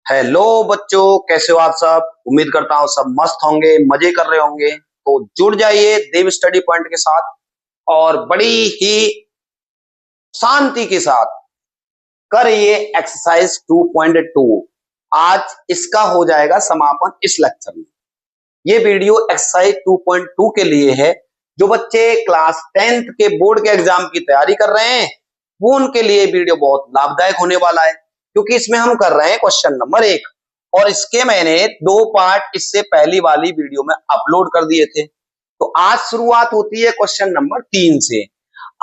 Hello बच्चों, कैसे हो आप सब। उम्मीद करता हूँ सब मस्त होंगे, मजे कर रहे होंगे। तो जुड़ जाइए देव स्टडी पॉइंट के साथ और बड़ी ही शांति के साथ करिए एक्सरसाइज 2.2। आज इसका हो जाएगा समापन इस लेक्चर में। ये वीडियो एक्सरसाइज 2.2 के लिए है। जो बच्चे क्लास 10th के बोर्ड के एग्जाम की तैयारी कर रहे हैं वो उनके लिए वीडियो बहुत लाभदायक होने वाला है, क्योंकि इसमें हम कर रहे हैं क्वेश्चन नंबर 1 और इसके मैंने 2 पार्ट इससे पहली वाली वीडियो में अपलोड कर दिए थे। तो आज शुरुआत होती है क्वेश्चन नंबर 3 से।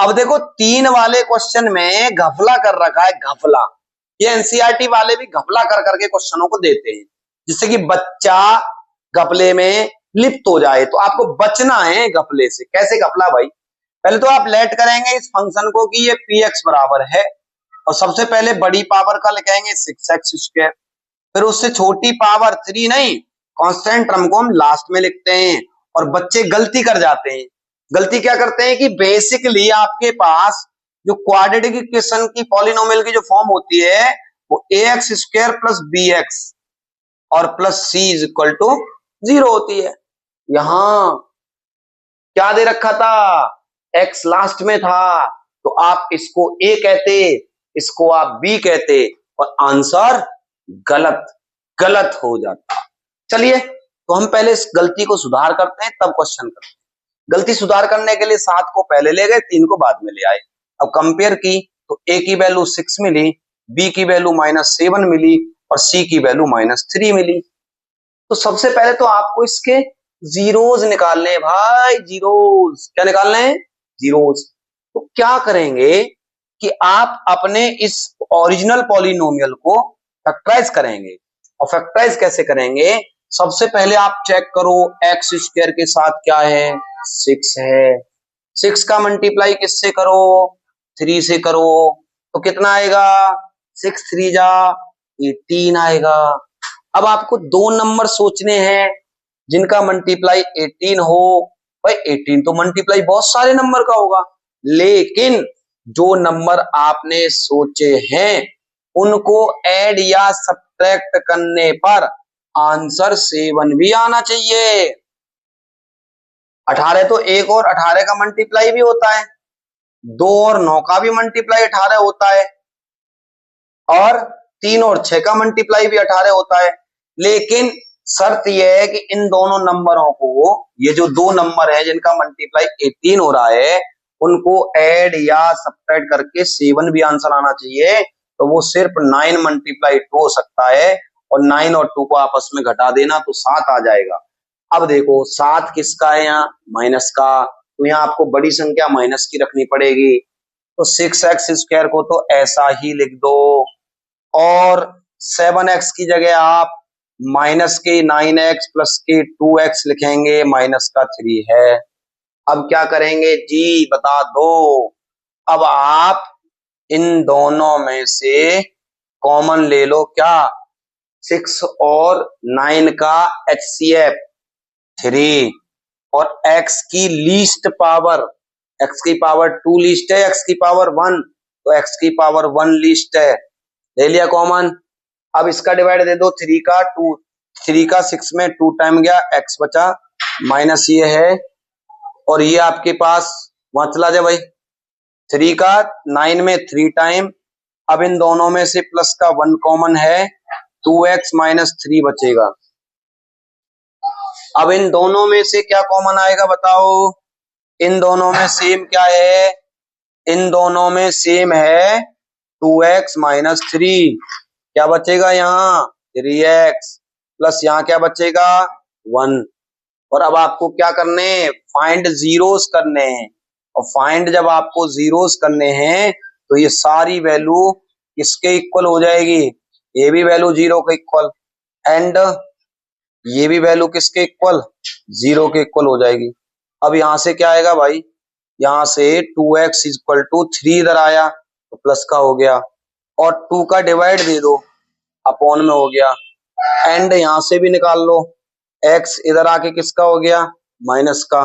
अब देखो 3 वाले क्वेश्चन में घपला कर रखा है, घपला। ये एनसीईआरटी वाले भी घपला कर करके क्वेश्चनों को देते हैं, जिससे कि बच्चा घपले में लिप्त हो जाए। तो आपको बचना है घपले से। कैसे घपला भाई? पहले तो आप लेट करेंगे इस फंक्शन को कि ये px बराबर है, और सबसे पहले बड़ी पावर का लिखेंगे 6x²। फिर उससे छोटी पावर 3 नहीं, कांस्टेंट टर्म को हम लास्ट में लिखते हैं। और बच्चे गलती कर जाते हैं। गलती क्या करते हैं कि बेसिकली आपके पास जो क्वाड्रेटिक इक्वेशन की पॉलिनोमियल की जो फॉर्म होती है वो ax² प्लस bx और plus c is equal to 0 होती है। यहां क्या दे रखा था? x लास्ट में था, तो आप इसको a कहते, इसको आप b कहते और आंसर गलत गलत हो जाता। चलिए, तो हम पहले इस गलती को सुधार करते हैं, तब क्वेश्चन करते हैं। गलती सुधार करने के लिए 7 को पहले ले गए, 3 को बाद में ले आए। अब कंपेयर की तो a की वैल्यू 6 मिली, b की वैल्यू -7 मिली और c की वैल्यू -3 मिली। तो सबसे पहले तो आपको इसके जीरोज निकालने हैं भाई, जीरोज। क्या निकालने हैं? जीरोज। तो क्या करेंगे कि आप अपने इस ओरिजिनल पॉलिनोमियल को फैक्टराइज करेंगे। और फैक्टराइज कैसे करेंगे? सबसे पहले आप चेक करो x² के साथ क्या है, 6 है। 6 का मल्टीप्लाई किससे करो? 3 से करो। तो कितना आएगा? 6 3 जा 18 आएगा। अब आपको 2 नंबर सोचने हैं जिनका मल्टीप्लाई 18 हो। भाई 18 तो मल्टीप्लाई बहुत सारे नंबर का होगा, लेकिन जो नंबर आपने सोचे हैं उनको ऐड या सब्ट्रैक्ट करने पर आंसर 7 भी आना चाहिए। 18 तो 1 और 18 का मल्टीप्लाई भी होता है, 2 और 9 का भी मल्टीप्लाई 18 होता है, और 3 और 6 का मल्टीप्लाई भी 18 होता है। लेकिन शर्त यह है कि इन दोनों नंबरों को, ये जो 2 नंबर है जिनका मल्टीप्लाई 18 हो रहा है, उनको ऐड या सब्ट्रैक्ट करके 7 भी आंसर आना चाहिए। तो वो सिर्फ 9 मल्टीप्लाई 2 हो सकता है, और 9 और 2 को आपस में घटा देना तो 7 आ जाएगा। अब देखो 7 किसका है? यहाँ माइनस का, तो यहाँ आपको बड़ी संख्या माइनस की रखनी पड़ेगी। तो 6x² को तो ऐसा ही लिख दो, और 7x की जगह आप माइनस के 9x प्लस के 2x लिखेंगे, माइनस का 3 है। अब क्या करेंगे जी, बता दो। अब आप इन दोनों में से कॉमन ले लो। क्या? 6 और 9 का HCF 3, और x की लीस्ट पावर, x की पावर 2 लीस्ट है, x की पावर 1, तो x की पावर 1 लीस्ट है। ले लिया कॉमन। अब इसका डिवाइड दे दो, 3 का 2, 3 का 6 में 2 टाइम गया, x बचा, माइनस ये है, और ये आपके पास वहां चला जाए भाई। 3 का 9 में 3 टाइम। अब इन दोनों में से प्लस का 1 कॉमन है, 2x माइनस 3 बचेगा। अब इन दोनों में से क्या कॉमन आएगा बताओ? इन दोनों में सेम क्या है? इन दोनों में सेम है 2x माइनस 3। क्या बचेगा यहाँ? 3x प्लस यहाँ क्या बचेगा? 1। और अब आपको क्या करने हैं? फाइंड जीरोस करने हैं। और फाइंड जब आपको जीरोस करने हैं तो ये सारी वैल्यू किसके इक्वल हो जाएगी? ये भी वैल्यू 0 के इक्वल, एंड ये भी वैल्यू किसके इक्वल? 0 के इक्वल हो जाएगी। अब यहां से क्या आएगा भाई? यहां से 2x इक्वल टू 3 इधर आया तो प्लस का हो गया, और 2 का डिवाइड दे दो, अपॉन में हो गया, एंड यहां से भी निकाल लो, x इधर आके किसका हो गया? माइनस का।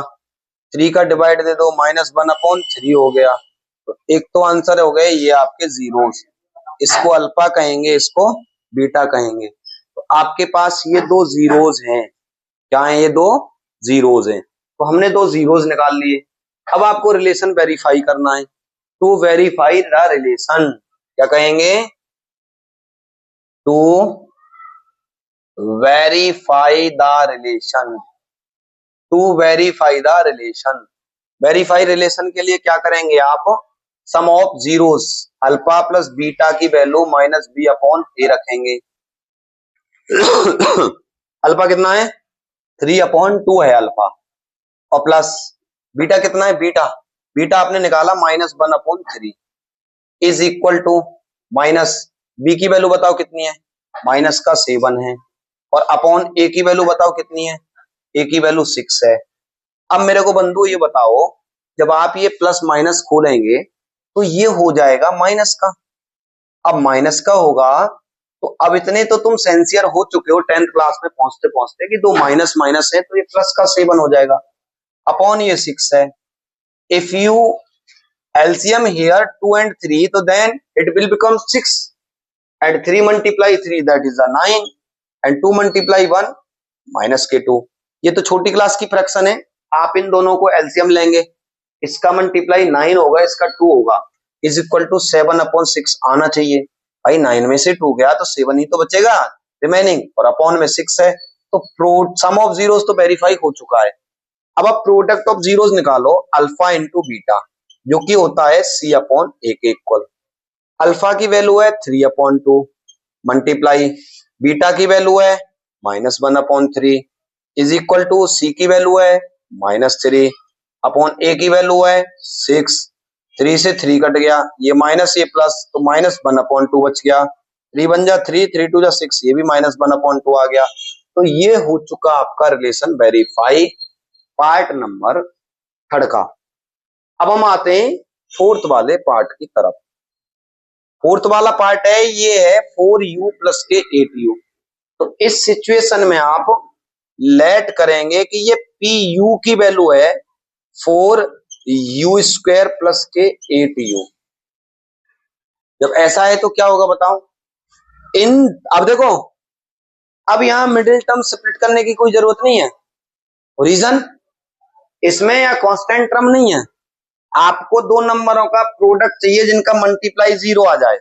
3 का डिवाइड दे दो, -1/3 हो गया। तो एक तो आंसर हो गए ये आपके जीरोस। इसको अल्फा कहेंगे, इसको बीटा कहेंगे। तो आपके पास ये दो जीरोज हैं। क्या है? ये दो जीरोज हैं। तो हमने दो जीरोज निकाल लिए। अब आपको रिलेशन वेरीफाई करना है। टू वेरीफाई द रिलेशन, क्या कहेंगे? To verify the relation. To verify the relation, verify relation के लिए क्या करेंगे आप? Sum of zeros alpha plus beta की value minus B upon A रखेंगे। अल्फा कितना है? 3/2 है अल्फा, और प्लस बीटा कितना है? बीटा बीटा आपने निकाला -1/3 is equal to minus b की वैल्यू बताओ कितनी है? माइनस का 7 है, और अपॉन ए की वैल्यू बताओ कितनी है? ए की वैल्यू 6 है। अब मेरे को बंधु ये बताओ, जब आप ये प्लस माइनस खोलेंगे तो ये हो जाएगा माइनस का। अब माइनस का होगा तो अब इतने तो तुम सेंसियर हो चुके हो 10th क्लास में पहुंचते पहुंचते कि दो माइनस माइनस है तो ये प्लस का 7 हो जाएगा, अपॉन ये 6 है। If you LCM here 2 and 3, तो then it will become 6 and 3 multiply 3 that is a 9 and 2 multiply 1 minus के 2। ये तो छोटी क्लास की फ्रैक्शन है। आप इन दोनों को LCM लेंगे, इसका मल्टीप्लाई 9 होगा, इसका 2 होगा, इज इक्वल टू 7/6 आना चाहिए। भाई 9 में से 2 गया तो 7 ही तो बचेगा रिमेनिंग, और अपॉन में 6 है। तो सम ऑफ जीरोस तो वेरीफाई हो चुका है। अब आप प्रोडक्ट ऑफ जीरोस निकालो, अल्फा इंटू बीटा, जो कि होता है C/A के इक्वल। अल्फा की वैल्यू है 3/2 मल्टीप्लाई बीटा की वैल्यू है -1/3 इज इक्वल टू सी की वैल्यू है -3 अपॉन ए की वैल्यू है 6। 3 से 3 कट गया, ये माइनस ये प्लस, तो -1/2 बच गया। 3 बन जा 3, 3 2 जा 6, ये भी -1/2 आ गया। तो ये हो चुका आपका रिलेशन वेरीफाई, पार्ट नंबर 3 का। अब हम आते हैं फोर्थ वाले पार्ट की तरफ। फोर्थ वाला पार्ट है, ये है 4u प्लस के 8u। तो इस सिचुएशन में आप लेट करेंगे कि ये pu की वैल्यू है 4u² प्लस के 8u। जब ऐसा है तो क्या होगा बताओ? अब देखो, अब यहां मिडिल टर्म स्प्लिट करने की कोई जरूरत नहीं है। रीजन, इसमें या कांस्टेंट टर्म नहीं है, आपको दो नंबरों का प्रोडक्ट चाहिए जिनका मल्टीप्लाई 0 आ जाए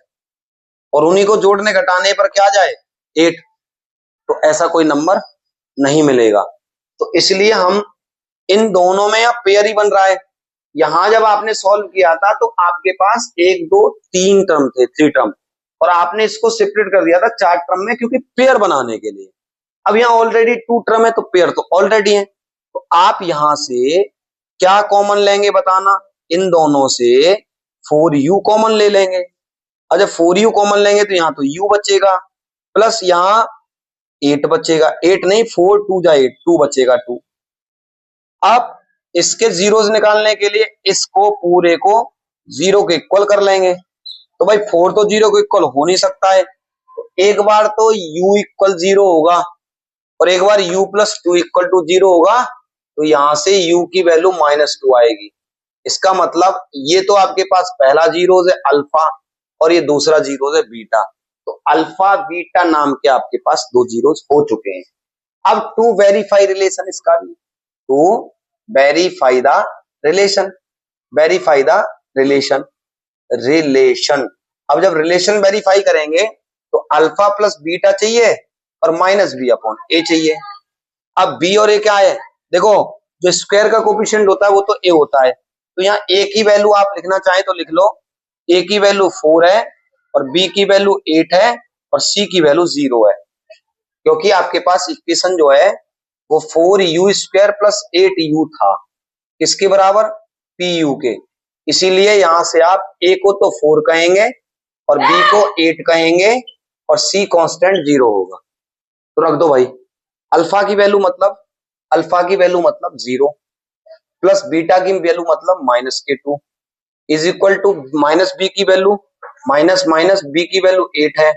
और उन्हीं को जोड़ने घटाने पर क्या आ जाए? 8। तो ऐसा कोई नंबर नहीं मिलेगा। तो इसलिए हम इन दोनों में अब पेयर ही बन रहा है। यहां जब आपने सॉल्व किया था तो आपके पास 1 2 3 टर्म थे, 3 टर्म, और आपने इसको सेपरेट कर दिया था 4 टर्म में, क्योंकि पेयर बनाने के लिए। अब यहाँ ऑलरेडी 2 टर्म है तो पेयर तो ऑलरेडी है। तो आप यहां से क्या कॉमन लेंगे बताना? इन दोनों से 4u कॉमन ले लेंगे, और जब 4u कॉमन लेंगे तो यहाँ तो u बचेगा, प्लस यहाँ 8 बचेगा। 8 नहीं, 4 2 जा 8, 2 बचेगा 2। अब इसके जीरोस निकालने के लिए इसको पूरे को 0 के इक्वल कर लेंगे। तो भाई 4 तो 0 के इक्वल हो नहीं सकता है, तो एक बार तो u इक्वल 0 होगा और एक बार u प्लस 2 इक्वल टू 0 होगा। तो यहां से u की वैल्यू -2 आएगी। इसका मतलब ये तो आपके पास पहला जीरोस है अल्फा, और ये दूसरा जीरोस है बीटा। तो अल्फा बीटा नाम के आपके पास दो जीरोस हो चुके हैं। अब टू वेरीफाई रिलेशन, इसका भी to verify the relation, verify the relation, relation. अब जब रिलेशन वेरीफाई करेंगे तो अल्फा प्लस बीटा चाहिए और -b/a चाहिए। अब b और a क्या है? देखो, जो स्क्वायर का कोफिशिएंट होता है वो तो a होता है, तो यहाँ a की वैल्यू आप लिखना चाहें तो लिख लो। a की वैल्यू 4 है और b की वैल्यू 8 है और c की वैल्यू 0 है, क्योंकि आपके पास इक्वेशन जो है वो 4u² प्लस 8u था, किसके बराबर? pu के। इसीलिए यहां से आप a को तो 4 कहेंगे और b को 8 कहेंगे और c कांस्टेंट 0 होगा। तो रख दो भाई, अल्फा की वैल्यू मतलब 0 प्लस बीटा की वैल्यू मतलब -2 is equal to minus b की वैल्यू माइनस बी की वैल्यू 8 है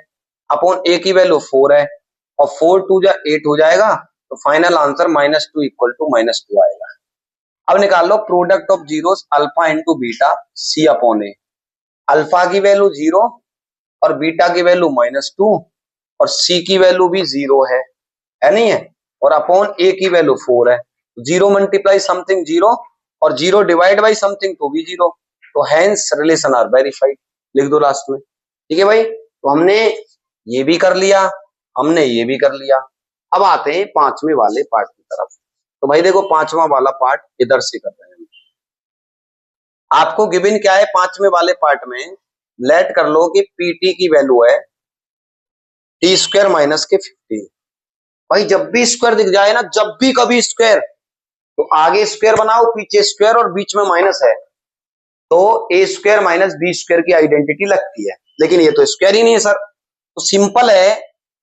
अपॉन ए की वैल्यू 4 है, और 4 2 जा 8 हो जाएगा। तो फाइनल आंसर -2 इक्वल टू -2 आएगा। अब निकाल लो product of zeros alpha into beta C/A। Alpha की वैल्यू 0 और बीटा की वैल्यू -2, और सी की वैल्यू भी 0 है नहीं है, और अपॉन ए की वैल्यू 4 है। 0 मल्टीप्लाई समथिंग 0 और 0 डिवाइड बाई समथिंग तो भी 0, तो हैंस रिलेशन आर वेरीफाइड, लिख दो लास्ट में। ठीक है भाई, तो हमने ये भी कर लिया, हमने ये भी कर लिया। अब आते हैं पांचवें वाले पार्ट की तरफ। तो भाई देखो पांचवा वाला पार्ट इधर से कर रहे हैं। आपको गिवन क्या है पांचवें वाले पार्ट में, लेट कर लो कि पीटी की वैल्यू है टी स्क्वायर माइनस के 15। भाई जब भी स्क्वायर दिख जाए ना, जब भी कभी स्क्वायर, तो आगे स्क्वायर बनाओ, पीछे स्क्वायर और बीच में माइनस है, तो ए स्क्वायर माइनस बी स्क्वायर की आइडेंटिटी लगती है। लेकिन ये तो स्क्वायर ही नहीं है सर, तो सिंपल है।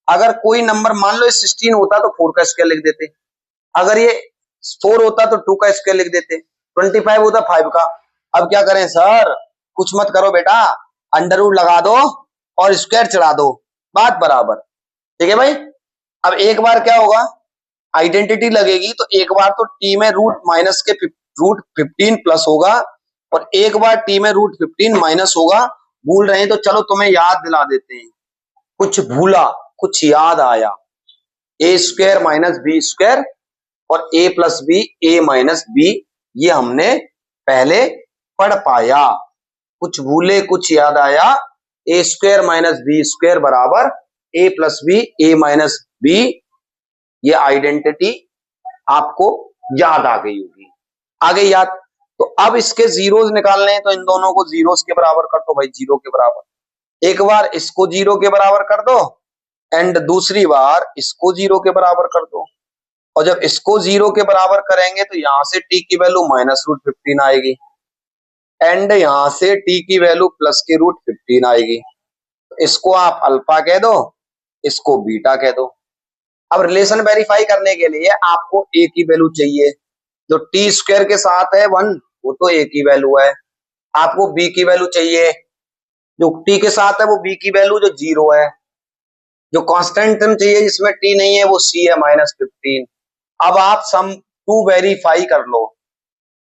अगर कोई नंबर मान लो 16 होता तो 4 का स्क्वायर लिख देते, अगर ये 4 होता तो 2 का स्क्वायर लिख देते, 25 होता 5 का। अब क्या करें सर, कुछ मत करो बेटा, अंडर रूट लगा दो और स्क्वायर चढ़ा दो, बात बराबर। ठीक है भाई, अब एक बार क्या होगा, आइडेंटिटी लगेगी, तो एक बार तो टी में रूट माइनस के रूट 15 प्लस होगा, और एक बार टी में रूट 15 माइनस होगा। भूल रहे हैं तो चलो तुम्हें याद दिला देते हैं, कुछ भूला कुछ याद आया, ए स्क्वायर माइनस बी स्क्वायर और ए प्लस बी ए माइनस बी, ये हमने पहले पढ़ पाया। कुछ भूले कुछ याद आया, ए स्क्वायर माइनस बी स्क्वायर बराबर ए प्लस बी ए माइनस बी, ये आइडेंटिटी आपको याद आ गई होगी, आ गई याद। तो अब इसके जीरोस निकालने हैं, तो इन दोनों को जीरोस के बराबर कर दो भाई, 0 के बराबर। एक बार इसको 0 के बराबर कर दो एंड दूसरी बार इसको 0 के बराबर कर दो, और जब इसको 0 के बराबर करेंगे तो यहां से टी की वैल्यू माइनस रूट 15 आएगी एंड यहां से टी की वैल्यू प्लस के रूट 15 आएगी। इसको आप अल्फा कह दो, इसको बीटा कह दो। अब रिलेशन वेरीफाई करने के लिए आपको ए की वैल्यू चाहिए, जो टी स्क्वायर के साथ है 1, वो तो ए की वैल्यू है। आपको बी की वैल्यू चाहिए, जो टी के साथ है वो बी की वैल्यू जो 0 है। जो कांस्टेंट टर्म चाहिए जिसमें टी नहीं है वो सी है -15। अब आप सम टू वेरीफाई कर लो,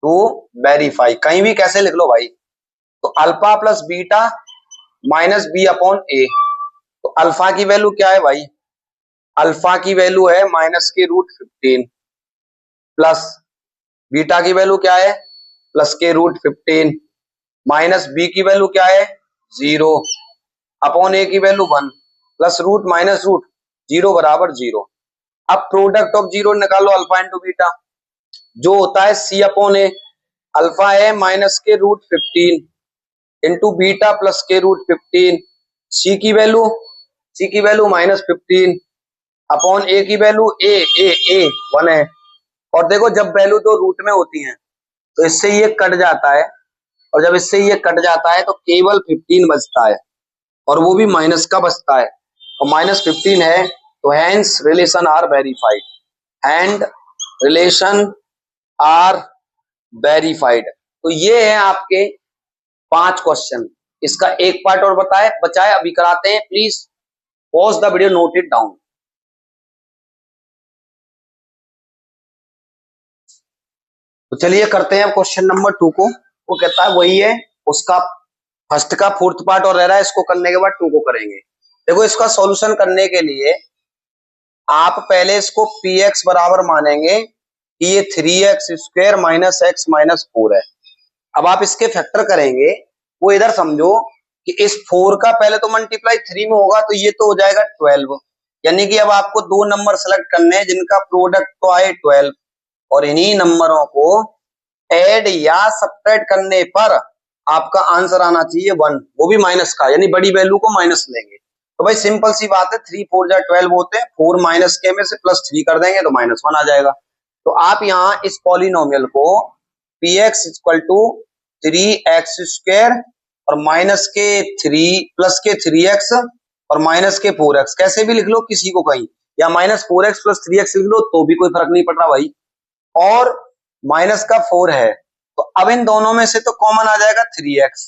टू वेरीफाई कहीं भी कैसे लिख लो भाई, तो alpha plus beta minus B upon A. तो अल्फा की वैल्यू क्या है भाई, अल्फा की वैल्यू है माइनस के रूट 15 प्लस बीटा की वैल्यू क्या है प्लस के रूट 15 माइनस बी की वैल्यू क्या है 0 अपॉन ए की value 1 plus root minus root 0 बराबर 0। अब प्रोडक्ट ऑफ 0 निकालो अल्फा इंटू बीटा, जो होता है सी अपॉन ए। अल्फा है माइनस के रूट 15 इंटू बीटा प्लस के रूट 15, सी की वैल्यू -15 अपॉन ए की वैल्यू ए 1 है। और देखो जब वैल्यू तो रूट में होती है तो इससे ये कट जाता है, और जब इससे ये कट जाता है तो केवल 15 बचता है, और वो भी माइनस का बचता है, और -15 है, तो hence relation are verified, and relation are verified. तो ये है आपके 5 क्वेश्चन। इसका एक पार्ट और बचा है, अभी कराते हैं। Please pause the video, note it down. तो चलिए करते हैं क्वेश्चन नंबर 2 को। वो कहता है वही है, उसका फर्स्ट का 4th पार्ट और रह रहा है, इसको करने के बाद 2 को करेंगे। देखो इसका सॉल्यूशन करने के लिए आप पहले इसको px बराबर मानेंगे कि ये 3x square minus x minus 4 है। अब आप इसके फैक्टर करेंगे, वो इधर समझो कि इस 4 का पहले तो मल्टीप्लाई 3 में होगा, तो ये तो हो जाएगा 12। यानी कि अब आपको 2 नंबर सेलेक्ट करने हैं जिनका प्रोडक्ट तो आए 12, और इन्हीं नंबरों को ऐड या सब्ट्रैक्ट करने पर आपका आंसर आना चाहिए 1, वो भी माइनस का, यानी बड़ी वैल्यू को माइनस लेंगे। तो भाई सिंपल सी बात है, 3 4 जा 12 होते हैं, 4 माइनस के में से +3 कर देंगे तो -1 आ जाएगा। तो आप यहाँ इस पॉलिनोमियल को px equal to 3x square और माइनस के 3 प्लस के 3x और माइनस के 4x कैसे भी लिख लो किसी को कहीं, या -4x प्लस 3x लिख लो तो भी कोई फर्क नहीं पड़ रहा भाई, और माइनस का 4 है। तो अब इन दोनों में से तो कॉमन आ जाएगा 3x,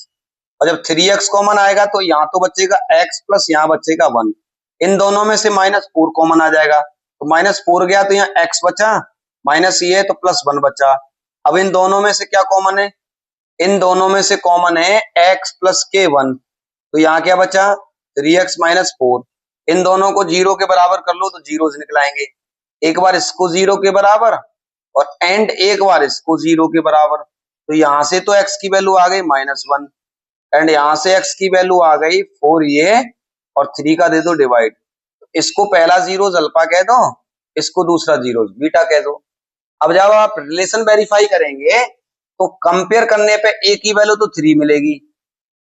और जब 3x कॉमन आएगा तो यहाँ तो बचेगा x प्लस यहाँ बचेगा 1। इन दोनों में से -4 कॉमन आ जाएगा, तो -4 गया तो यहाँ x बचा, माइनस ये तो +1 बचा। अब इन दोनों में से क्या कॉमन है, इन दोनों में से कॉमन है x प्लस के 1, तो यहाँ क्या बचा 3x माइनस 4। इन दोनों को 0 के बराबर कर लो तो जीरोस निकल आएंगे। एक बार इसको 0 के बराबर और एंड एक बार इसको 0 के बराबर, तो यहां से तो x की वैल्यू आ गई -1 एंड यहां से x की वैल्यू आ गई 4 ये, और 3 का दे दो डिवाइड। इसको पहला जीरोस अल्फा कह दो, इसको दूसरा जीरोस बीटा कह दो। अब जब आप रिलेशन वेरीफाई करेंगे तो कंपेयर करने पे a की वैल्यू तो 3 मिलेगी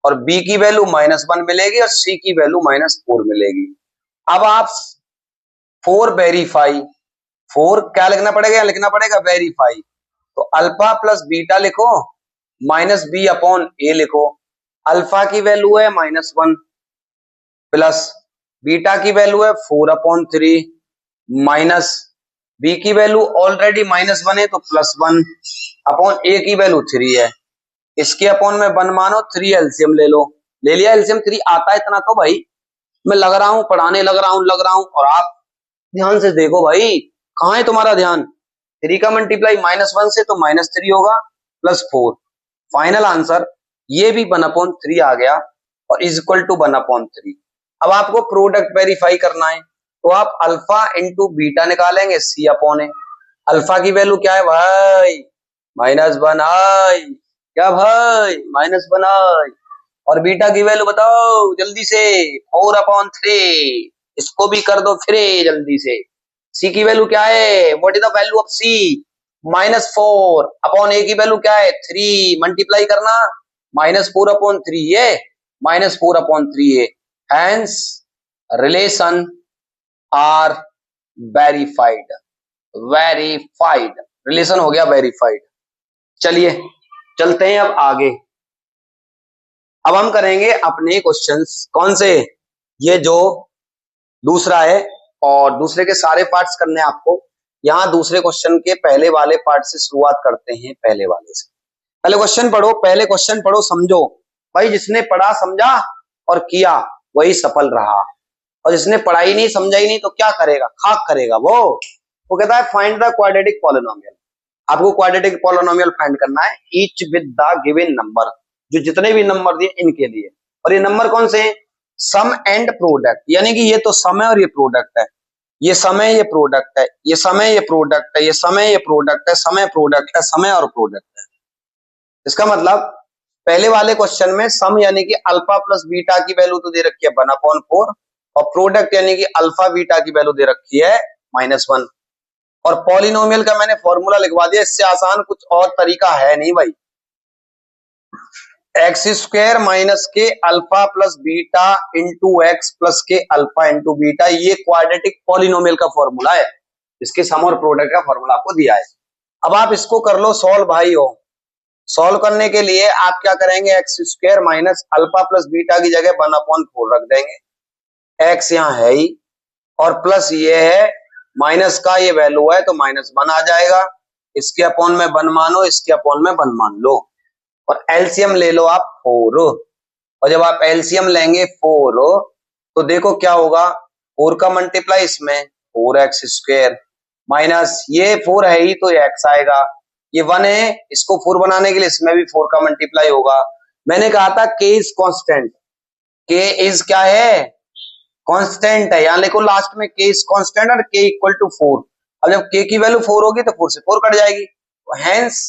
और b की वैल्यू -1 मिलेगी और c की वैल्यू -4 मिलेगी। अब आप 4 वेरीफाई, 4 क्या लिखना पड़ेगा, लिखना पड़ेगा वेरीफाई, तो अल्फा प्लस बीटा लिखो माइनस बी अपॉन ए लिखो। अल्फा की वैल्यू है -1 प्लस बीटा की वैल्यू है 4/3 माइनस बी की वैल्यू ऑलरेडी -1 है तो +1 अपॉन ए की वैल्यू 3 है। इसके अपॉन में 1 मानो, 3 एलसीएम ले लो। ले लिया एलसीएम, 3 आता है इतना तो भाई मैं लग रहा हूं पढ़ाने, लग रहा हूं और आप ध्यान से देखो भाई, कहां है तुम्हारा ध्यान। 3 का मल्टीप्लाई -1 से तो -3 होगा +4। फाइनल आंसर ये भी 1/3 आ गया और इज इक्वल टू 1/3। अब आपको प्रोडक्ट वेरीफाई करना है तो आप अल्फा इंटू बीटा निकालेंगे सी अपॉन ए। अल्फा की वैल्यू क्या है भाई, -1 आई, क्या भाई -1 आई, और बीटा की वैल्यू बताओ जल्दी से 4/3। इसको भी कर दो फिर जल्दी से। सी की वैल्यू क्या है, what is the value of C, -4 upon ए की वैल्यू क्या है 3, मल्टीप्लाई करना -4/3 ये -4/3 ये, hence relation are verified. Verified relation हो गया वेरीफाइड। चलिए चलते हैं अब आगे। अब हम करेंगे अपने क्वेश्चंस, कौन से, ये जो दूसरा है और दूसरे के सारे पार्ट्स करने हैं आपको। यहां दूसरे क्वेश्चन के पहले वाले पार्ट से शुरुआत करते हैं, पहले वाले से। पहले क्वेश्चन पढ़ो, पहले क्वेश्चन पढ़ो, समझो भाई। जिसने पढ़ा समझा और किया वही सफल रहा, और जिसने पढ़ा ही नहीं समझा ही नहीं तो क्या करेगा, खाक करेगा वो कहता है फाइंड द क्वाड्रेटिक पॉलिनोमियल। आपको क्वाड्रेटिक पॉलिनोमियल फाइंड करना है, each with the given number, जो जितने भी नंबर दिए इनके लिए। और ये नंबर कौन से हैं, सम एंड प्रोडक्ट, यानी कि ये तो सम है और ये प्रोडक्ट है, ये समय ये प्रोडक्ट है, ये समय ये प्रोडक्ट है, ये समय ये प्रोडक्ट है, समय प्रोडक्ट है, समय और प्रोडक्ट है। इसका मतलब पहले वाले क्वेश्चन में सम यानी कि अल्फा प्लस बीटा की वैल्यू तो दे रखी है 1/4 और प्रोडक्ट यानी कि अल्फा बीटा की वैल्यू दे रखी है -1। और पॉलिनोमियल का मैंने फॉर्मूला लिखवा दिया, इससे आसान कुछ और तरीका है नहीं भाई। x² माइनस के alpha plus beta into x plus के अल्फा इंटू बीटा, ये क्वाड्रेटिक पॉलिनोमियल का फॉर्मूला है, इसके सम और प्रोडक्ट का फॉर्मूला आपको दिया है। अब आप इसको कर लो सॉल्व भाई हो। सॉल्व करने के लिए आप क्या करेंगे, x² minus alpha plus beta की जगह 1/4 रख देंगे, x यहाँ है ही और प्लस ये है, माइनस का ये वैल्यू है तो -1 आ जाएगा। इसके अपॉन में 1 मानो, इसके अपॉन में 1 मान लो और एलसीएम ले लो आप 4। और जब आप एलसीएम लेंगे 4 तो देखो क्या होगा, 4 का मल्टीप्लाई इसमें 4x² माइनस ये 4 है ही तो ये x आएगा, ये 1 है, इसको 4 बनाने के लिए इसमें भी 4 का मल्टीप्लाई होगा। मैंने कहा था k is constant, k is क्या है, कांस्टेंट है, यहां लिखो लास्ट में k इज कांस्टेंट और k इक्वल टू 4। अब जब k की वैल्यू 4 होगी तो 4 से 4 कट जाएगी, तो हेंस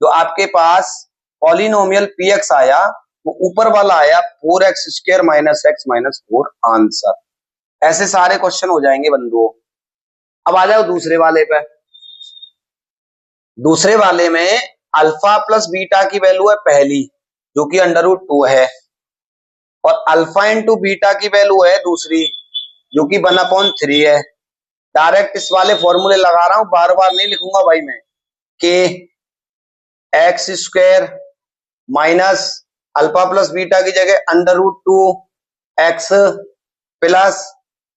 जो आपके पास पॉलिनोमियल px आया वो ऊपर वाला आया 4x² minus x minus 4 answer. ऐसे सारे क्वेश्चन हो जाएंगे बंधुओं। अब आ जाओ दूसरे वाले पे। दूसरे वाले में अल्फा प्लस बीटा की वैल्यू है पहली जो कि √2 है और अल्फा इंटू बीटा की वैल्यू है दूसरी जो कि 1/3 है। डायरेक्ट इस वाले फॉर्मूले लगा रहा हूं, बार बार नहीं लिखूंगा भाई मैं, कि x² minus alpha plus beta की जगह √2x plus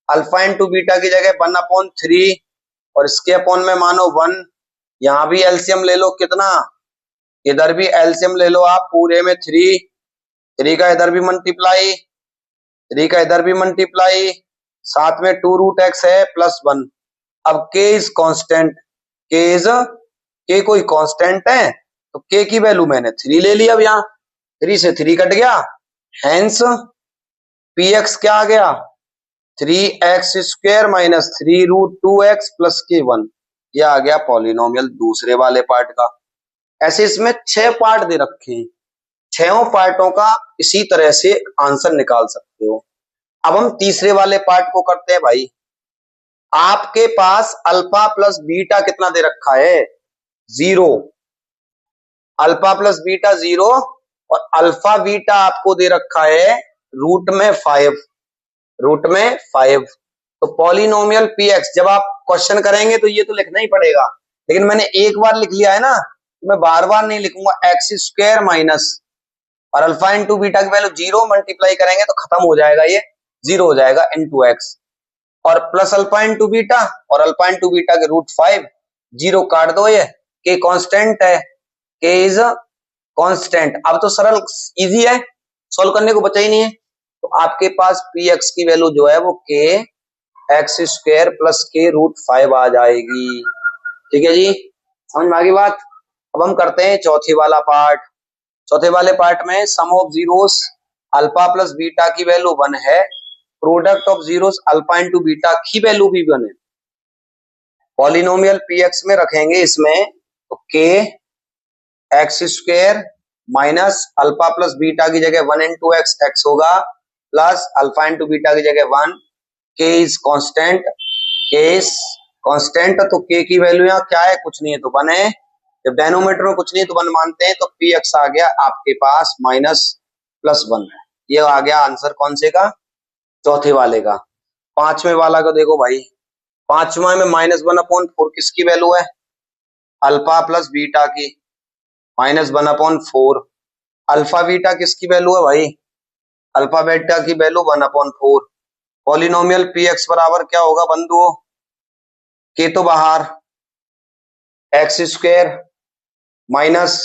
alpha into beta की जगह 1/3 और इसके अपॉन में मानो 1। यहां भी एलसीएम ले लो, कितना, इधर भी एलसीएम ले लो आप, पूरे में 3 का इधर भी मल्टीप्लाई, 3 का इधर भी मल्टीप्लाई, साथ में 2√x है प्लस 1। अब k इज कांस्टेंट, k कोई कांस्टेंट है तो k की वैल्यू मैंने 3 ले ली। अब यहाँ 3 से 3 कट गया, हेंस px क्या आ गया 3x² माइनस 3√2x प्लस के 1, ये आ गया पॉलिनोमियल दूसरे वाले पार्ट का। ऐसे इसमें 6 पार्ट दे रखे हैं, 6 पार्टों का इसी तरह से आंसर निकाल सकते हो। अब हम तीसरे वाले पार्ट को करते हैं भाई। आपके पास अल्फा प्लस बीटा कितना दे रखा है? 0। अल्फा प्लस बीटा 0 और अल्फा बीटा आपको दे रखा है रूट में 5, रूट में 5। तो पॉलिनोमियल px जब आप क्वेश्चन करेंगे तो ये तो लिखना ही पड़ेगा, लेकिन मैंने एक बार लिख लिया है ना, तो मैं बार बार नहीं लिखूंगा। x² माइनस और अल्फा इंटू बीटा की वैल्यू 0 मल्टीप्लाई करेंगे तो खत्म हो जाएगा, ये 0 हो जाएगा इंटू एक्स, और प्लस अल्फा इंटू बीटा और अल्फा इंटू बीटा के रूट 5, 0 काट दो, ये के कांस्टेंट है, के इज कांस्टेंट। अब तो सरल इजी है, सॉल्व करने को बचा ही नहीं है। तो आपके पास px की वैल्यू जो है वो k x² प्लस के रूट 5 आ जाएगी। ठीक है जी, समझ में आ गई बात। अब हम करते हैं चौथे वाला पार्ट। चौथे वाले पार्ट में sum of zeros alpha plus beta की वैल्यू 1 है, product of zeros alpha into beta की वैल्यू भी 1 है। पॉलिनोमियल px में रखेंगे इसमें तो k x² minus alpha plus beta की जगह 1 इंटू एक्स, एक्स होगा, प्लस अल्फा इंटू बीटा की जगह 1, k is constant, k is constant. तो k की वैल्यू यहाँ क्या है? कुछ नहीं है तो 1 है। जब डेनोमीटर में कुछ नहीं तो 1 मानते हैं, तो px आ गया आपके पास माइनस प्लस 1 है। ये आ गया आंसर कौन से का? चौथे वाले का। पांचवें वाला को देखो भाई, पांचवा में -1/4 किसकी वैल्यू है? अल्फा प्लस बीटा की, -1/4। अल्फा बीटा किसकी वैल्यू है भाई? अल्फा बीटा की वैल्यू 1/4। पॉलिनोमियल px बराबर क्या होगा बंधुओं? के तो बाहर, x² minus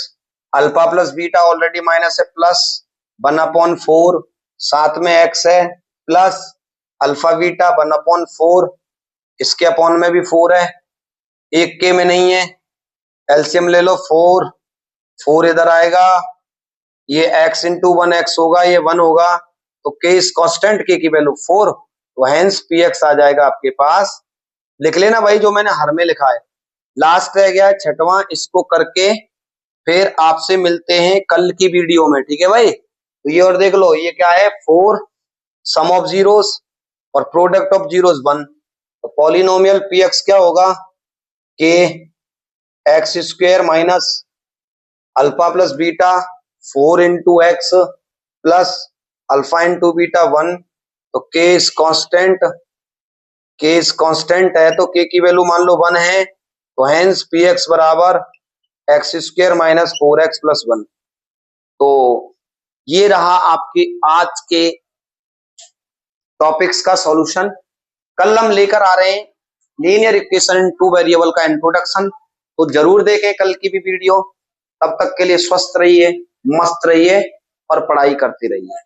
alpha plus beta already minus है, प्लस 1/4, साथ में x है, प्लस अल्फा बीटा 1/4, इसके अपॉन में भी 4 है, एक के में नहीं है, एलसीएम ले लो 4, 4 इधर आएगा, ये x इंटू 1x होगा, ये 1 होगा, तो k इज कांस्टेंट, k की वैल्यू 4, तो हेंस px आ जाएगा आपके पास। लिख लेना भाई जो मैंने हर में लिखा है। लास्ट रह गया छठवां, इसको करके फिर आपसे मिलते हैं कल की वीडियो में। ठीक है भाई, तो ये और देख लो, ये क्या है? 4 सम ऑफ जीरोस और प्रोडक्ट ऑफ जीरोस 1। तो पॉलिनोमियल px क्या होगा? k x² minus alpha plus beta 4 into x plus alpha into beta 1, तो k is constant, k is constant है तो k की वैल्यू मान लो 1 है, तो हेंस px बराबर x² माइनस 4x प्लस 1। तो ये रहा आपके आज के टॉपिक्स का सॉल्यूशन। कल हम लेकर आ रहे हैं लीनियर इक्वेशन इन 2 वेरिएबल का इंट्रोडक्शन, तो जरूर देखें कल की भी वीडियो। तब तक के लिए स्वस्थ रहिए, मस्त रहिए और पढ़ाई करते रहिए।